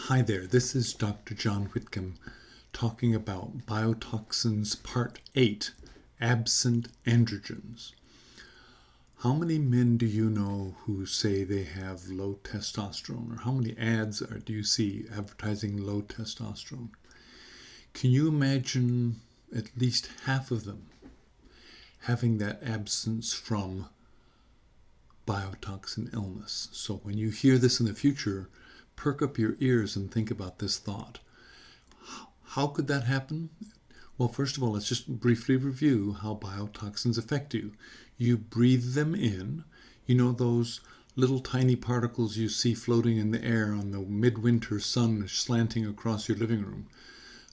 Hi there, this is Dr. John Whitcomb talking about Biotoxins Part 8, Absent Androgens. How many men do you know who say they have low testosterone? Or how many ads do you see advertising low testosterone? Can you imagine at least half of them having that absence from biotoxin illness? So when you hear this in the future, perk up your ears and think about this thought. How could that happen? Well, first of all, let's just briefly review how biotoxins affect you. You breathe them in. You know those little tiny particles you see floating in the air on the midwinter sun slanting across your living room.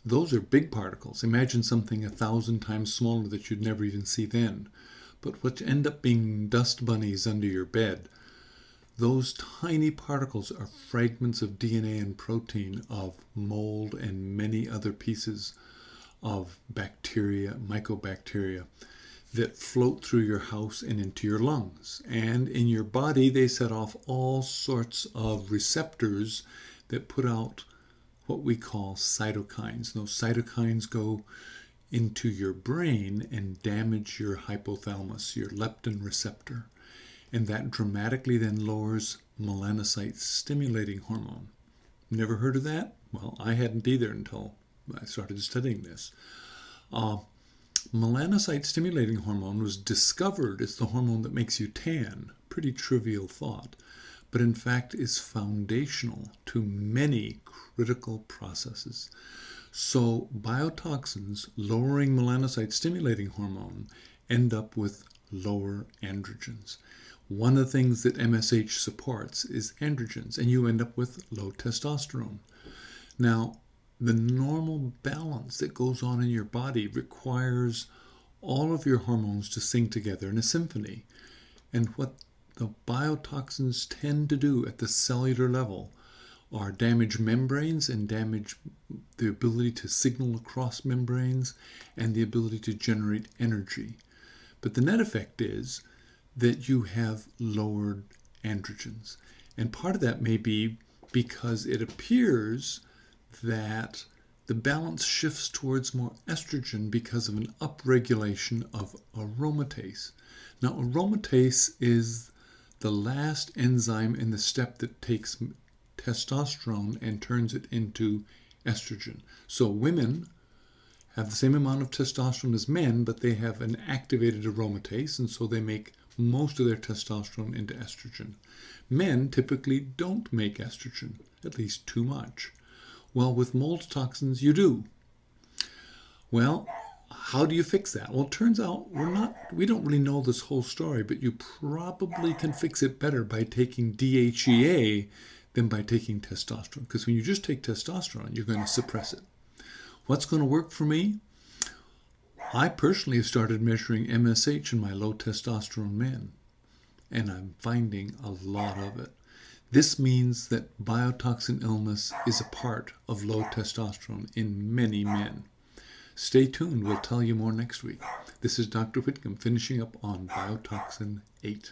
Those are big particles. Imagine something 1,000 times smaller that you'd never even see then. But what end up being dust bunnies under your bed. Those tiny particles are fragments of DNA and protein of mold and many other pieces of bacteria, mycobacteria, that float through your house and into your lungs. And in your body, they set off all sorts of receptors that put out what we call cytokines. Those cytokines go into your brain and damage your hypothalamus, your leptin receptor. And that dramatically then lowers melanocyte-stimulating hormone. Never heard of that? Well, I hadn't either until I started studying this. Melanocyte-stimulating hormone was discovered as the hormone that makes you tan. Pretty trivial thought, but in fact is foundational to many critical processes. So biotoxins lowering melanocyte-stimulating hormone end up with lower androgens. One of the things that MSH supports is androgens, and you end up with low testosterone. Now, the normal balance that goes on in your body requires all of your hormones to sing together in a symphony. And what the biotoxins tend to do at the cellular level are damage membranes and damage the ability to signal across membranes and the ability to generate energy. But the net effect is that you have lowered androgens. And part of that may be because it appears that the balance shifts towards more estrogen because of an upregulation of aromatase. Now, aromatase is the last enzyme in the step that takes testosterone and turns it into estrogen. So women have the same amount of testosterone as men, but they have an activated aromatase, and so they make most of their testosterone into estrogen. Men typically don't make estrogen, at least too much. Well, with mold toxins, you do. Well, how do you fix that? Well, it turns out we don't really know this whole story, but you probably can fix it better by taking DHEA than by taking testosterone. Because when you just take testosterone, you're going to suppress it. What's going to work for me? I personally have started measuring MSH in my low testosterone men, and I'm finding a lot of it. This means that biotoxin illness is a part of low testosterone in many men. Stay tuned, we'll tell you more next week. This is Dr. Whitcomb finishing up on Biotoxin VIII.